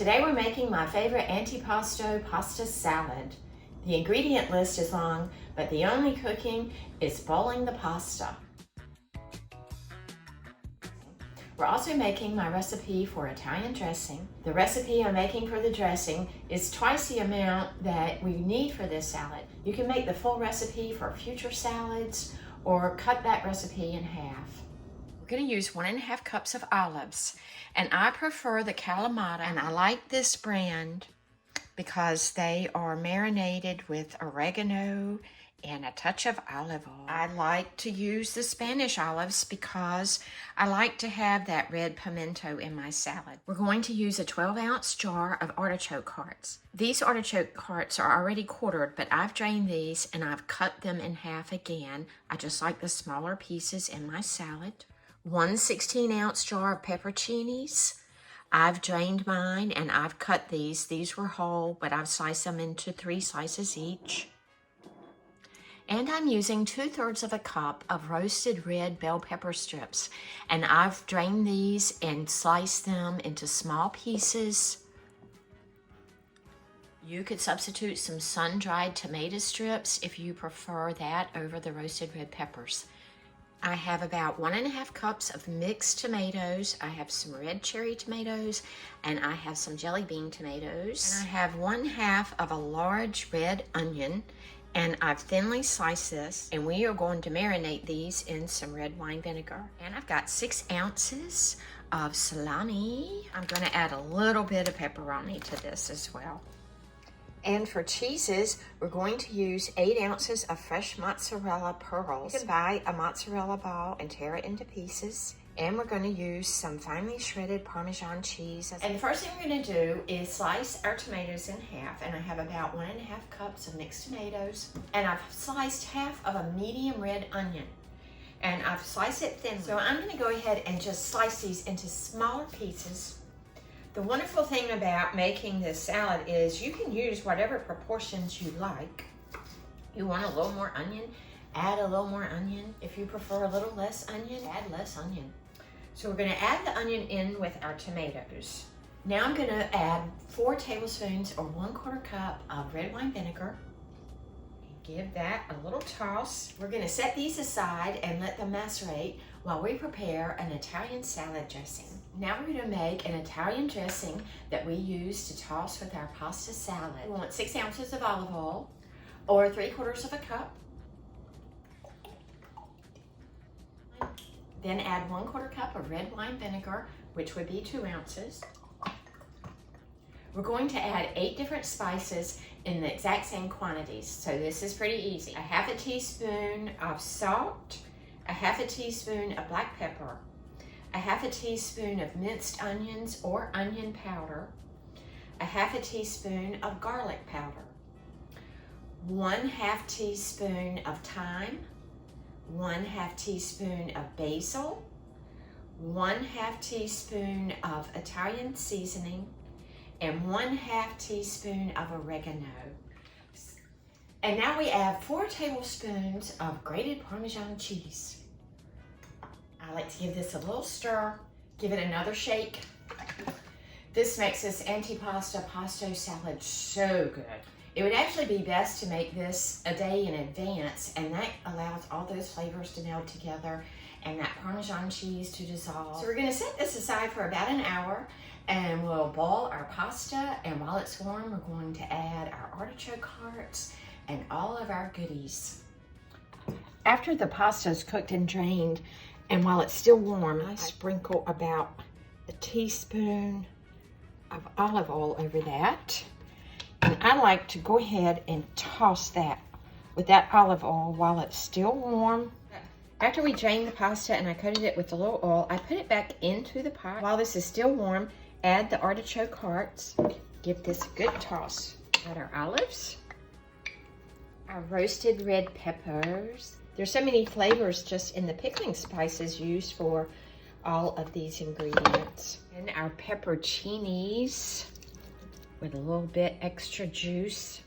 Today we're making my favorite antipasto pasta salad. The ingredient list is long, but the only cooking is boiling the pasta. We're also making my recipe for Italian dressing. The recipe I'm making for the dressing is twice the amount that we need for this salad. You can make the full recipe for future salads or cut that recipe in half. We're going to use 1.5 cups of olives, and I prefer the Kalamata, and I like this brand because they are marinated with oregano and a touch of olive oil. I like to use the Spanish olives because I like to have that red pimento in my salad. We're going to use a 12-ounce jar of artichoke hearts. These artichoke hearts are already quartered, but I've drained these and I've cut them in half again. I just like the smaller pieces in my salad. 1 16-ounce jar of pepperoncinis. I've drained mine and I've cut these. These were whole, but I've sliced them into 3 slices each. And I'm using 2/3 of a cup of roasted red bell pepper strips. And I've drained these and sliced them into small pieces. You could substitute some sun-dried tomato strips if you prefer that over the roasted red peppers. I have about 1.5 cups of mixed tomatoes. I have some red cherry tomatoes, and I have some jelly bean tomatoes. And I have 1/2 of a large red onion, and I've thinly sliced this, and we are going to marinate these in some red wine vinegar. And I've got 6 ounces of salami. I'm going to add a little bit of pepperoni to this as well. And for cheeses, we're going to use 8 ounces of fresh mozzarella pearls. You can buy a mozzarella ball and tear it into pieces. And we're going to use some finely shredded Parmesan cheese. And the first thing we're going to do is slice our tomatoes in half. And I have about 1.5 cups of mixed tomatoes. And I've sliced half of a medium red onion. And I've sliced it thinly. So I'm going to go ahead and just slice these into smaller pieces. The wonderful thing about making this salad is you can use whatever proportions you like. You want a little more onion, add a little more onion. If you prefer a little less onion, add less onion. So we're going to add the onion in with our tomatoes. Now I'm going to add 4 tablespoons or 1/4 cup of red wine vinegar. Give that a little toss. We're going to set these aside and let them macerate while we prepare an Italian salad dressing. Now we're going to make an Italian dressing that we use to toss with our pasta salad. We want 6 ounces of olive oil or 3/4 of a cup. Then add 1/4 cup of red wine vinegar, which would be 2 ounces. We're going to add 8 different spices in the exact same quantities, so this is pretty easy. 1/2 teaspoon of salt, 1/2 teaspoon of black pepper, 1/2 teaspoon of minced onions or onion powder, 1/2 teaspoon of garlic powder, 1/2 teaspoon of thyme, 1/2 teaspoon of basil, 1/2 teaspoon of Italian seasoning, and 1/2 teaspoon of oregano. And now we add 4 tablespoons of grated Parmesan cheese. I like to give this a little stir, give it another shake. This makes this antipasto pasta salad so good. It would actually be best to make this a day in advance, and that allows all those flavors to meld together and that Parmesan cheese to dissolve. So we're going to set this aside for about an hour, and we'll boil our pasta, and while it's warm, we're going to add our artichoke hearts and all of our goodies. After the pasta is cooked and drained, and while it's still warm, I sprinkle about a teaspoon of olive oil over that. And I like to go ahead and toss that with that olive oil while it's still warm. After we drained the pasta and I coated it with a little oil, I put it back into the pot. While this is still warm, add the artichoke hearts. Give this a good toss. Add our olives, our roasted red peppers. There's so many flavors just in the pickling spices used for all of these ingredients. And our pepperoncinis with a little bit extra juice.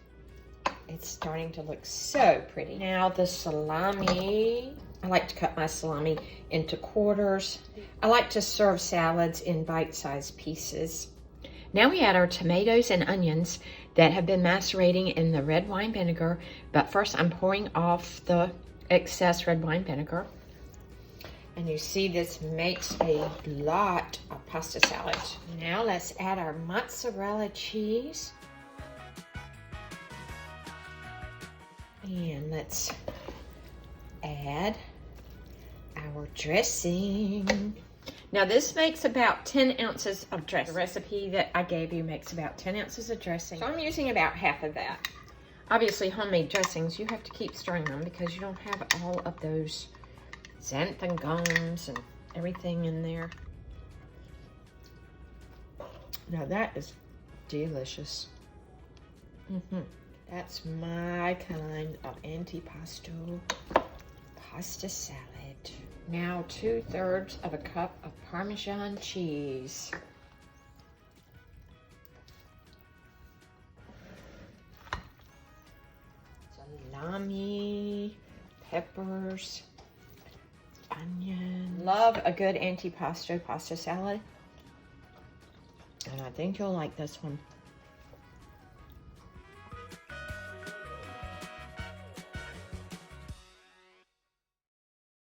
It's starting to look so pretty. Now the salami. I like to cut my salami into quarters. I like to serve salads in bite-sized pieces. Now we add our tomatoes and onions that have been macerating in the red wine vinegar. But first I'm pouring off the excess red wine vinegar. And you see this makes a lot of pasta salad. Now let's add our mozzarella cheese. And let's add our dressing. Now this makes about 10 ounces of dressing. The recipe that I gave you makes about 10 ounces of dressing. So I'm using about half of that. Obviously homemade dressings, you have to keep stirring them because you don't have all of those xanthan gums and everything in there. Now that is delicious. That's my kind of antipasto pasta salad. Now 2/3 of a cup of Parmesan cheese. Salami, peppers, onion. Love a good antipasto pasta salad. And I think you'll like this one.